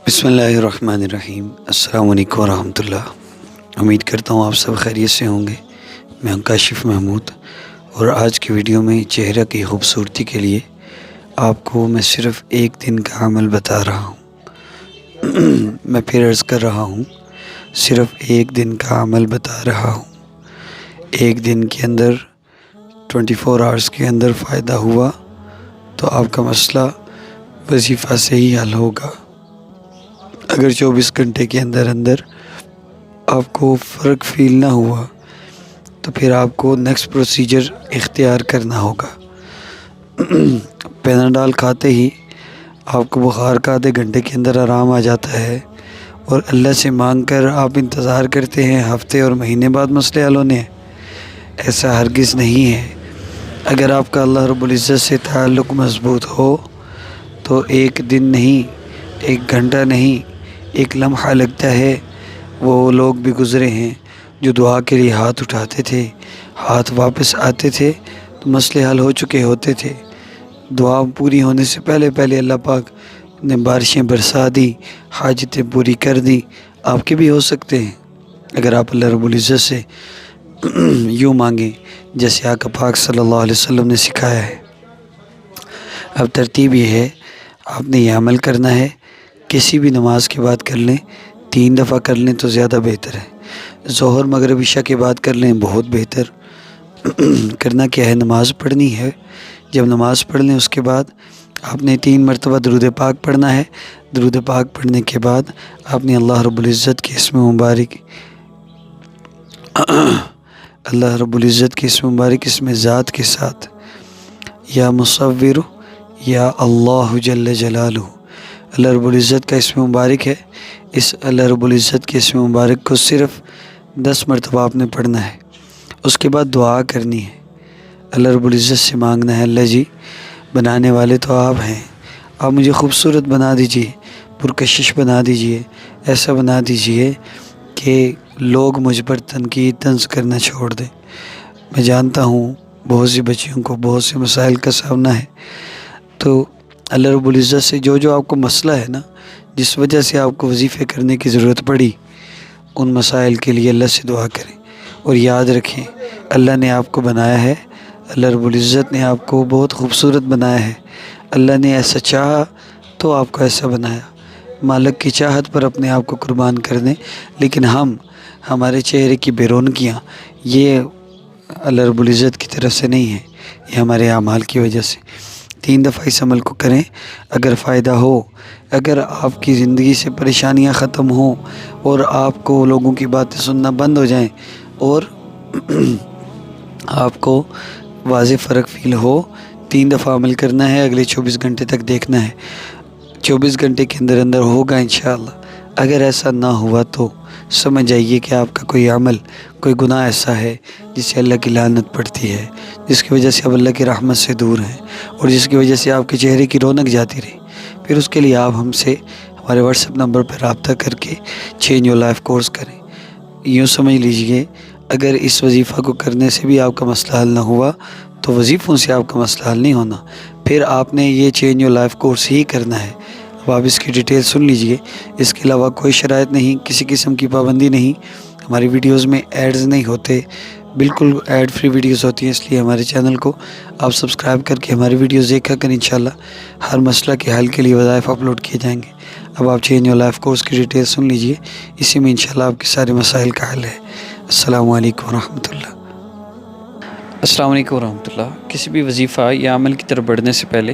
بسم اللہ الرحمن الرحیم۔ السلام علیکم ورحمۃ اللہ۔ امید کرتا ہوں آپ سب خیریت سے ہوں گے۔ میں ہوں کاشف محمود، اور آج کی ویڈیو میں چہرہ کی خوبصورتی کے لیے آپ کو میں صرف ایک دن کا عمل بتا رہا ہوں۔ میں پھر عرض کر رہا ہوں، صرف ایک دن کا عمل بتا رہا ہوں۔ ایک دن کے اندر 24 آورس کے اندر فائدہ ہوا تو آپ کا مسئلہ وظیفہ سے ہی حل ہوگا۔ اگر 24 گھنٹے کے اندر آپ کو فرق فیل نہ ہوا تو پھر آپ کو نیکسٹ پروسیجر اختیار کرنا ہوگا۔ پیناڈول کھاتے ہی آپ کو بخار کا آدھے گھنٹے کے اندر آرام آ جاتا ہے، اور اللہ سے مانگ کر آپ انتظار کرتے ہیں ہفتے اور مہینے بعد مسئلے حل ہونے ہیں۔ ایسا ہرگز نہیں ہے۔ اگر آپ کا اللہ رب العزت سے تعلق مضبوط ہو تو ایک دن نہیں، ایک گھنٹہ نہیں، ایک لمحہ لگتا ہے۔ وہ لوگ بھی گزرے ہیں جو دعا کے لیے ہاتھ اٹھاتے تھے، ہاتھ واپس آتے تھے تو مسئلے حل ہو چکے ہوتے تھے۔ دعا پوری ہونے سے پہلے اللہ پاک نے بارشیں برسا دی، حاجتیں پوری کر دی۔ آپ کے بھی ہو سکتے ہیں اگر آپ اللہ رب العزت سے یوں مانگیں جیسے آقا پاک صلی اللہ علیہ وسلم نے سکھایا ہے۔ اب ترتیب یہ ہے، آپ نے یہ عمل کرنا ہے۔ کسی بھی نماز کے بعد کر لیں، 3 دفعہ کر لیں تو زیادہ بہتر ہے۔ ظہر مغرب عشاء کے بعد کر لیں، بہت بہتر۔ کرنا کیا ہے، نماز پڑھنی ہے۔ جب نماز پڑھ لیں اس کے بعد آپ نے 3 مرتبہ درود پاک پڑھنا ہے۔ درود پاک پڑھنے کے بعد آپ نے اللہ رب العزت کے اسم مبارک اسم ذات کے ساتھ، یا مصور یا اللہ جل جلالہ، اللہ رب العزت کا اسم مبارک ہے، اس اللہ رب العزت کے اسم مبارک کو صرف 10 مرتبہ آپ نے پڑھنا ہے۔ اس کے بعد دعا کرنی ہے، اللہ رب العزت سے مانگنا ہے، اللہ جی بنانے والے تو آپ ہیں، آپ مجھے خوبصورت بنا دیجئے، پرکشش بنا دیجئے، ایسا بنا دیجئے کہ لوگ مجھ پر تنقید طنز کرنا چھوڑ دیں۔ میں جانتا ہوں بہت سی بچیوں کو بہت سے مسائل کا سامنا ہے، تو اللہ رب العزت سے جو آپ کو مسئلہ ہے نا، جس وجہ سے آپ کو وظیفے کرنے کی ضرورت پڑی، ان مسائل کے لیے اللہ سے دعا کریں، اور یاد رکھیں اللہ نے آپ کو بنایا ہے، اللہ رب العزت نے آپ کو بہت خوبصورت بنایا ہے۔ اللہ نے ایسا چاہا تو آپ کو ایسا بنایا۔ مالک کی چاہت پر اپنے آپ کو قربان کر دیں، لیکن ہمارے چہرے کی بے رونقیاں یہ اللہ رب العزت کی طرف سے نہیں ہے، یہ ہمارے اعمال کی وجہ سے۔ 3 دفعہ اس عمل کو کریں، اگر فائدہ ہو، اگر آپ کی زندگی سے پریشانیاں ختم ہوں اور آپ کو لوگوں کی باتیں سننا بند ہو جائیں اور آپ کو واضح فرق فیل ہو، 3 دفعہ عمل کرنا ہے، اگلے 24 گھنٹے تک دیکھنا ہے۔ 24 گھنٹے کے اندر ہوگا انشاءاللہ۔ اگر ایسا نہ ہوا تو سمجھ جائیے کہ آپ کا کوئی عمل، کوئی گناہ ایسا ہے جس سے اللہ کی لعنت پڑتی ہے، جس کی وجہ سے آپ اللہ کی رحمت سے دور ہیں، اور جس کی وجہ سے آپ کے چہرے کی رونق جاتی رہی۔ پھر اس کے لیے آپ ہم سے ہمارے واٹس ایپ نمبر پر رابطہ کر کے چینج یور لائف کورس کریں۔ یوں سمجھ لیجئے، اگر اس وظیفہ کو کرنے سے بھی آپ کا مسئلہ حل نہ ہوا تو وظیفوں سے آپ کا مسئلہ حل نہیں ہونا، پھر آپ نے یہ چینج یور لائف کورس ہی کرنا ہے۔ اب آپ اس کی ڈیٹیل سن لیجئے۔ اس کے علاوہ کوئی شرائط نہیں، کسی قسم کی پابندی نہیں، ہماری ویڈیوز میں ایڈز نہیں ہوتے، بالکل ایڈ فری ویڈیوز ہوتی ہیں، اس لیے ہمارے چینل کو آپ سبسکرائب کر کے ہماری ویڈیوز دیکھا کریں۔ انشاءاللہ ہر مسئلہ کے حل کے لیے وظائف اپلوڈ کیے جائیں گے۔ اب آپ چینج یور لائف کورس کی ڈیٹیل سن لیجئے، اسی میں انشاءاللہ آپ کے سارے مسائل کا حل ہے۔ السلام علیکم ورحمۃ اللہ۔ السلام علیکم ورحمۃ اللہ۔ کسی بھی وظیفہ یا عمل کی طرف بڑھنے سے پہلے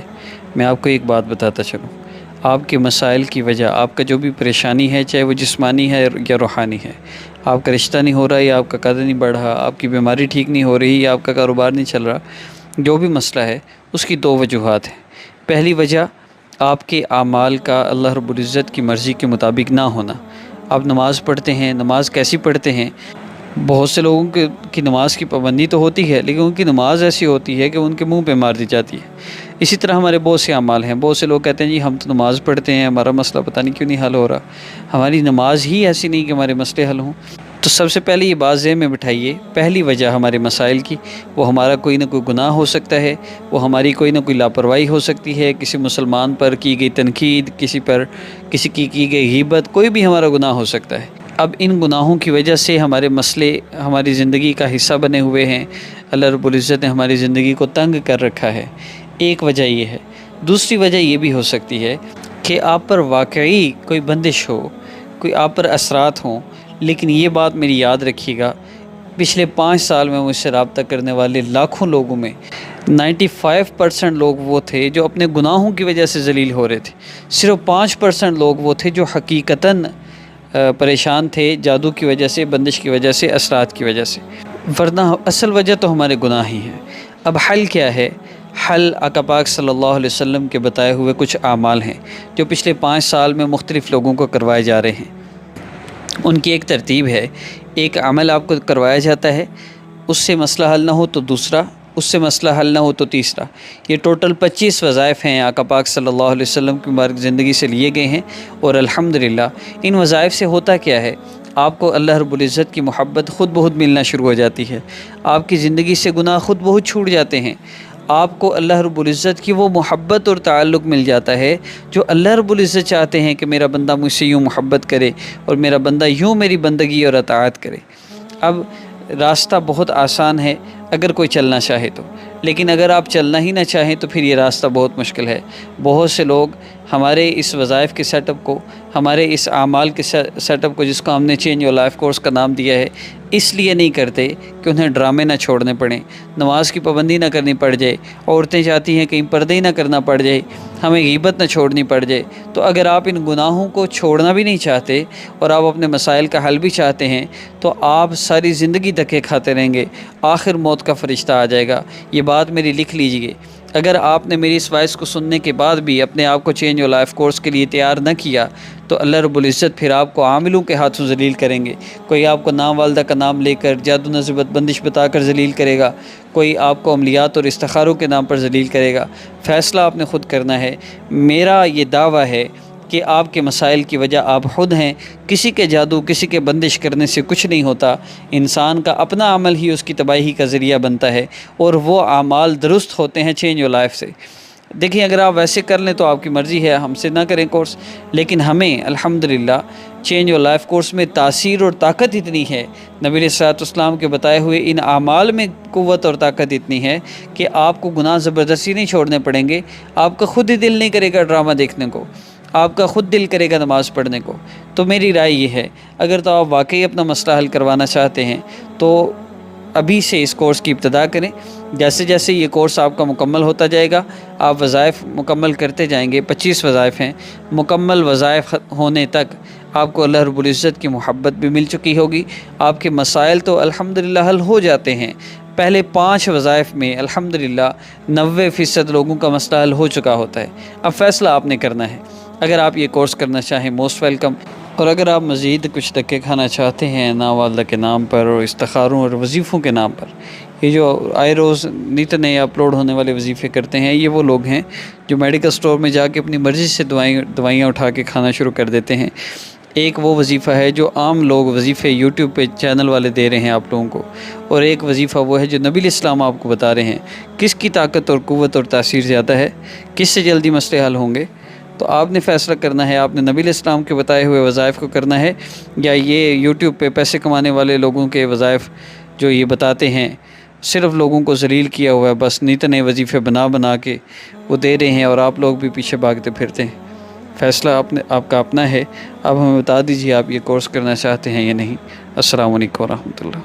میں آپ کو ایک بات بتاتا چلوں۔ آپ کے مسائل کی وجہ، آپ کا جو بھی پریشانی ہے، چاہے وہ جسمانی ہے یا روحانی ہے، آپ کا رشتہ نہیں ہو رہا، یا آپ کا قد نہیں بڑھ رہا، آپ کی بیماری ٹھیک نہیں ہو رہی، یا آپ کا کاروبار نہیں چل رہا، جو بھی مسئلہ ہے اس کی 2 وجوہات ہیں۔ پہلی وجہ آپ کے اعمال کا اللہ رب العزت کی مرضی کے مطابق نہ ہونا۔ آپ نماز پڑھتے ہیں، نماز کیسی پڑھتے ہیں؟ بہت سے لوگوں کی نماز کی پابندی تو ہوتی ہے، لیکن ان کی نماز ایسی ہوتی ہے کہ ان کے منہ پہ مار دی جاتی ہے۔ اسی طرح ہمارے بہت سے اعمال ہیں، بہت سے لوگ کہتے ہیں جی ہم تو نماز پڑھتے ہیں، ہمارا مسئلہ پتہ نہیں کیوں نہیں حل ہو رہا۔ ہماری نماز ہی ایسی نہیں کہ ہمارے مسئلے حل ہوں۔ تو سب سے پہلے یہ بات ذہن میں بٹھائیے، پہلی وجہ ہمارے مسائل کی وہ ہمارا کوئی نہ کوئی گناہ ہو سکتا ہے، وہ ہماری کوئی نہ کوئی لاپرواہی ہو سکتی ہے، کسی مسلمان پر کی گئی تنقید، کسی کی گئی غیبت، کوئی بھی ہمارا گناہ ہو سکتا ہے۔ اب ان گناہوں کی وجہ سے ہمارے مسئلے ہماری زندگی کا حصہ بنے ہوئے ہیں، اللہ رب العزت نے ہماری زندگی کو تنگ کر رکھا ہے، ایک وجہ یہ ہے۔ دوسری وجہ یہ بھی ہو سکتی ہے کہ آپ پر واقعی کوئی بندش ہو، کوئی آپ پر اثرات ہوں، لیکن یہ بات میری یاد رکھیے گا، پچھلے 5 سال میں مجھ سے رابطہ کرنے والے لاکھوں لوگوں میں 95% لوگ وہ تھے جو اپنے گناہوں کی وجہ سے ذلیل ہو رہے تھے، صرف 5% لوگ وہ تھے جو حقیقتاً پریشان تھے، جادو کی وجہ سے، بندش کی وجہ سے، اثرات کی وجہ سے، ورنہ اصل وجہ تو ہمارے گناہ ہی ہیں۔ اب حل کیا ہے؟ حل آقا پاک صلی اللہ علیہ وسلم کے بتائے ہوئے کچھ اعمال ہیں جو پچھلے 5 سال میں مختلف لوگوں کو کروائے جا رہے ہیں۔ ان کی ایک ترتیب ہے، ایک عمل آپ کو کروایا جاتا ہے، اس سے مسئلہ حل نہ ہو تو دوسرا، اس سے مسئلہ حل نہ ہو تو تیسرا۔ یہ ٹوٹل 25 وظائف ہیں آقا پاک صلی اللہ علیہ وسلم کی مبارک زندگی سے لیے گئے ہیں، اور الحمدللہ ان وظائف سے ہوتا کیا ہے، آپ کو اللہ رب العزت کی محبت خود بخود ملنا شروع ہو جاتی ہے، آپ کی زندگی سے گناہ خود بخود چھوٹ جاتے ہیں، آپ کو اللہ رب العزت کی وہ محبت اور تعلق مل جاتا ہے جو اللہ رب العزت چاہتے ہیں کہ میرا بندہ مجھ سے یوں محبت کرے اور میرا بندہ یوں میری بندگی اور اطاعت کرے۔ اب راستہ بہت آسان ہے اگر کوئی چلنا چاہے تو، لیکن اگر آپ چلنا ہی نہ چاہیں تو پھر یہ راستہ بہت مشکل ہے۔ بہت سے لوگ ہمارے اس وظائف کے سیٹ اپ کو، ہمارے اس اعمال کے سیٹ اپ کو، جس کو ہم نے چینج یور لائف کورس کا نام دیا ہے، اس لیے نہیں کرتے کہ انہیں ڈرامے نہ چھوڑنے پڑیں، نماز کی پابندی نہ کرنی پڑ جائے، عورتیں چاہتی ہیں کہیں پردے ہی نہ کرنا پڑ جائے، ہمیں غیبت نہ چھوڑنی پڑ جائے۔ تو اگر آپ ان گناہوں کو چھوڑنا بھی نہیں چاہتے اور آپ اپنے مسائل کا حل بھی چاہتے ہیں تو آپ ساری زندگی دھکے کھاتے رہیں گے، آخر موت کا فرشتہ آ جائے گا۔ یہ بات میری لکھ لیجئے، اگر آپ نے میری اس وائس کو سننے کے بعد بھی اپنے آپ کو چینج یور لائف کورس کے لیے تیار نہ کیا تو اللہ رب العزت پھر آپ کو عاملوں کے ہاتھوں ذلیل کریں گے۔ کوئی آپ کو نام والدہ کا نام لے کر جادو نصب بندش بتا کر ذلیل کرے گا، کوئی آپ کو عملیات اور استخاروں کے نام پر ذلیل کرے گا۔ فیصلہ آپ نے خود کرنا ہے۔ میرا یہ دعویٰ ہے کہ آپ کے مسائل کی وجہ آپ خود ہیں، کسی کے جادو، کسی کے بندش کرنے سے کچھ نہیں ہوتا۔ انسان کا اپنا عمل ہی اس کی تباہی کا ذریعہ بنتا ہے، اور وہ اعمال درست ہوتے ہیں چینج یور لائف سے۔ دیکھیں اگر آپ ویسے کر لیں تو آپ کی مرضی ہے، ہم سے نہ کریں کورس، لیکن ہمیں الحمدللہ چینج یور لائف کورس میں تاثیر اور طاقت اتنی ہے، نبی علیہ الصلوۃ والسلام کے بتائے ہوئے ان اعمال میں قوت اور طاقت اتنی ہے کہ آپ کو گناہ زبردستی نہیں چھوڑنے پڑیں گے، آپ کا خود ہی دل نہیں کرے گا ڈرامہ دیکھنے کو، آپ کا خود دل کرے گا نماز پڑھنے کو۔ تو میری رائے یہ ہے، اگر تو آپ واقعی اپنا مسئلہ حل کروانا چاہتے ہیں تو ابھی سے اس کورس کی ابتدا کریں۔ جیسے جیسے یہ کورس آپ کا مکمل ہوتا جائے گا، آپ وظائف مکمل کرتے جائیں گے، 25 وظائف ہیں، مکمل وظائف ہونے تک آپ کو اللہ رب العزت کی محبت بھی مل چکی ہوگی، آپ کے مسائل تو الحمدللہ حل ہو جاتے ہیں۔ پہلے 5 وظائف میں الحمدللہ 90% لوگوں کا مسئلہ حل ہو چکا ہوتا ہے۔ اب فیصلہ آپ نے کرنا ہے۔ اگر آپ یہ کورس کرنا چاہیں موسٹ ویلکم، اور اگر آپ مزید کچھ دھکے کھانا چاہتے ہیں نام والدہ کے نام پر اور استخاروں اور وظیفوں کے نام پر، یہ جو آئے روز نت نئے اپلوڈ ہونے والے وظیفے کرتے ہیں، یہ وہ لوگ ہیں جو میڈیکل سٹور میں جا کے اپنی مرضی سے دوائیاں اٹھا کے کھانا شروع کر دیتے ہیں۔ ایک وہ وظیفہ ہے جو عام لوگ وظیفے یوٹیوب پہ چینل والے دے رہے ہیں آپ لوگوں کو، اور ایک وظیفہ وہ ہے جو نبی علیہ السلام آپ کو بتا رہے ہیں۔ کس کی طاقت اور قوت اور تاثیر زیادہ ہے، کس سے جلدی مسئلے حل ہوں گے؟ تو آپ نے فیصلہ کرنا ہے، آپ نے نبی علیہ السلام کے بتائے ہوئے وظائف کو کرنا ہے، یا یہ یوٹیوب پہ پیسے کمانے والے لوگوں کے وظائف جو یہ بتاتے ہیں، صرف لوگوں کو ذلیل کیا ہوا ہے، بس نت نئے وظیفے بنا کے وہ دے رہے ہیں اور آپ لوگ بھی پیچھے بھاگتے پھرتے ہیں۔ فیصلہ آپ کا اپنا ہے۔ اب ہمیں بتا دیجیے آپ یہ کورس کرنا چاہتے ہیں یا نہیں۔ السلام علیکم ورحمۃ اللہ۔